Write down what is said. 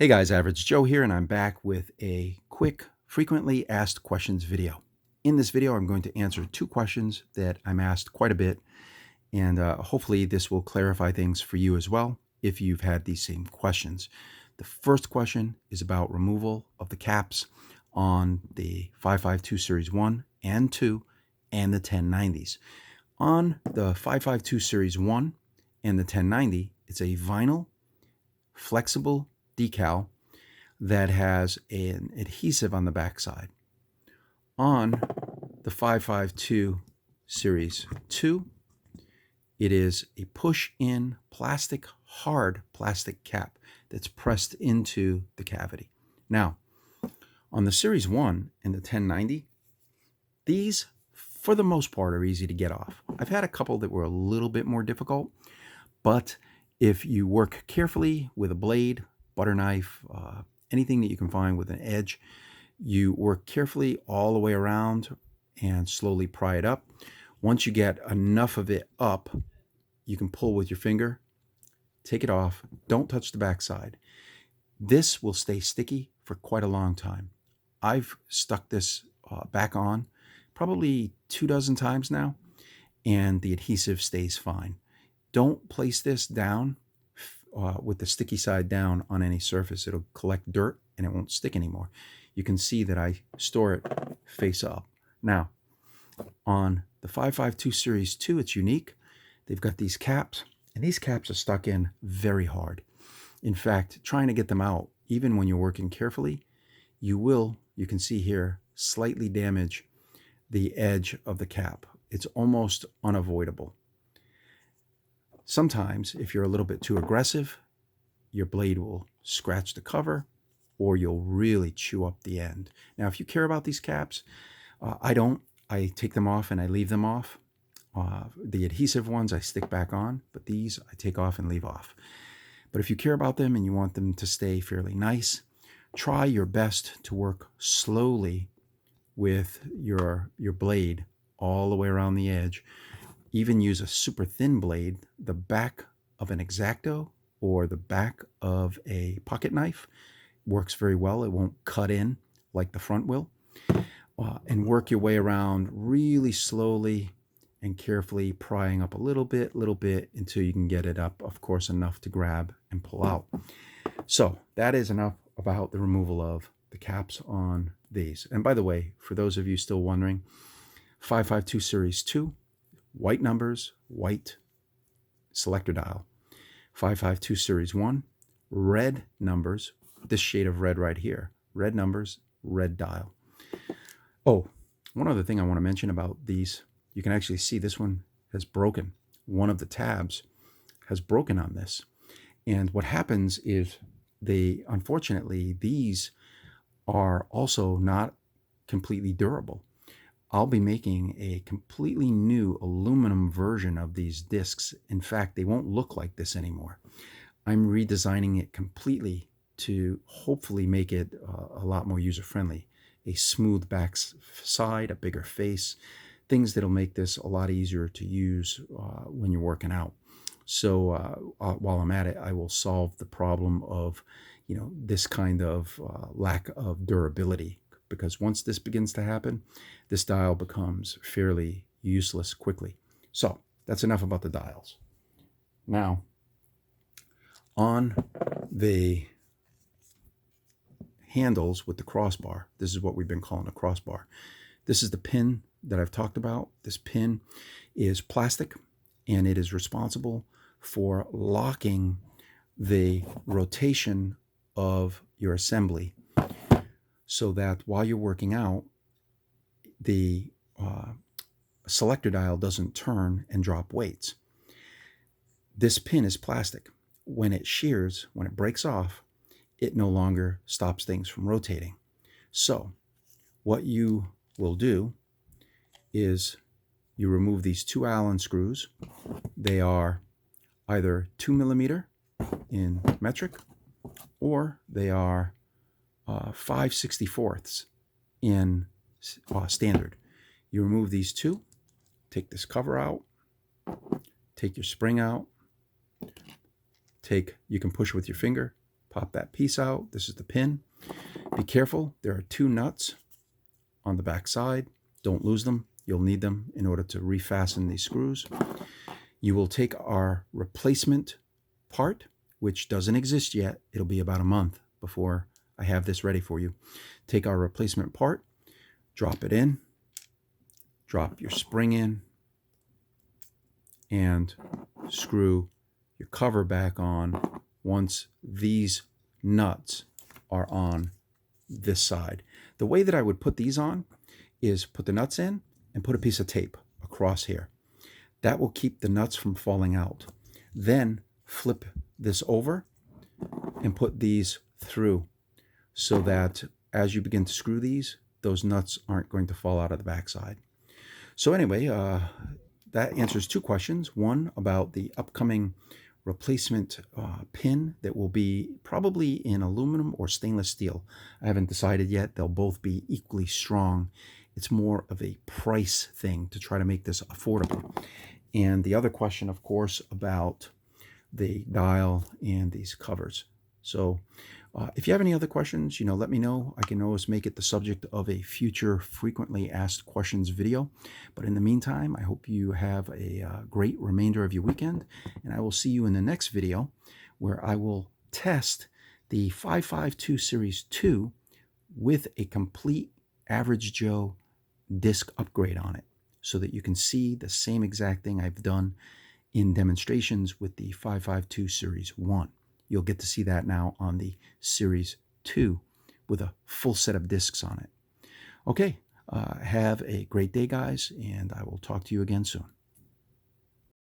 Hey guys, Average Joe here, and I'm back with a quick frequently asked questions video. In this video, I'm going to answer two questions that I'm asked quite a bit, and hopefully this will clarify things for you as well if you've had these same questions. The first question is about removal of the caps on the 552 Series 1 and 2 and the 1090s. On the 552 Series 1 and the 1090, it's a vinyl, flexible decal that has an adhesive on the backside. On the 552 Series 2, it is a push-in plastic, hard plastic cap that's pressed into the cavity. Now, on the Series 1 and the 1090, these, for the most part, are easy to get off. I've had a couple that were a little bit more difficult, but if you work carefully with a blade, butter knife, anything that you can find with an edge, you work carefully all the way around and slowly pry it up. Once you get enough of it up, you can pull with your finger, take it off, don't touch the backside. This will stay sticky for quite a long time. I've stuck this back on probably 24 times now, and the adhesive stays fine. Don't place this down with the sticky side down on any surface. It'll collect dirt and it won't stick anymore. You can see that I store it face up. Now, on the 552 Series 2, it's unique. They've got these caps, and these caps are stuck in very hard. In fact, trying to get them out, even when you're working carefully, you can see here, slightly damage the edge of the cap. It's almost unavoidable. Sometimes, if you're a little bit too aggressive, your blade will scratch the cover, or you'll really chew up the end. Now, if you care about these caps, I don't. I take them off and I leave them off. The adhesive ones I stick back on, but these I take off and leave off. But if you care about them and you want them to stay fairly nice, try your best to work slowly with your blade all the way around the edge. Even use a super thin blade. The back of an X-Acto or the back of a pocket knife works very well. It won't cut in like the front will. And work your way around really slowly and carefully, prying up a little bit until you can get it up, of course, enough to grab and pull out. So that is enough about the removal of the caps on these. And by the way, for those of you still wondering, 552 Series 2, white numbers, white selector dial. 552 Series 1, red numbers, this shade of red right here, red numbers, red dial. Oh, one other thing I want to mention about these, you can actually see this one has broken. One of the tabs has broken on this. And what happens is unfortunately, these are also not completely durable. I'll be making a completely new aluminum version of these discs. In fact, they won't look like this anymore. I'm redesigning it completely to hopefully make it a lot more user-friendly. A smooth back side, a bigger face, things that'll make this a lot easier to use when you're working out. So while I'm at it, I will solve the problem of, this kind of lack of durability. Because once this begins to happen, this dial becomes fairly useless quickly. So that's enough about the dials. Now, on the handles with the crossbar, this is what we've been calling a crossbar. This is the pin that I've talked about. This pin is plastic, and it is responsible for locking the rotation of your assembly, so that while you're working out, the selector dial doesn't turn and drop weights. This pin is plastic. When it shears, when it breaks off, it no longer stops things from rotating. So what you will do is you remove these two Allen screws. They are either 2mm in metric, or they are 5/64 in standard. You remove these two, take this cover out, take your spring out, you can push with your finger, pop that piece out. This is the pin. Be careful. There are 2 nuts on the back side. Don't lose them. You'll need them in order to refasten these screws. You will take our replacement part, which doesn't exist yet. It'll be about a month before I have this ready for you. Take our replacement part, drop it in, drop your spring in, and screw your cover back on once these nuts are on this side. The way that I would put these on is put the nuts in and put a piece of tape across here. That will keep the nuts from falling out. Then flip this over and put these through so that as you begin to screw these, those nuts aren't going to fall out of the backside. So anyway, that answers 2 questions. One about the upcoming replacement pin that will be probably in aluminum or stainless steel. I haven't decided yet. They'll both be equally strong. It's more of a price thing to try to make this affordable. And the other question, of course, about the dial and these covers. So if you have any other questions, let me know. I can always make it the subject of a future frequently asked questions video. But in the meantime, I hope you have a great remainder of your weekend. And I will see you in the next video where I will test the 552 Series 2 with a complete Average Joe disc upgrade on it, so that you can see the same exact thing I've done in demonstrations with the 552 Series 1. You'll get to see that now on the Series 2 with a full set of discs on it. Okay, have a great day, guys, and I will talk to you again soon.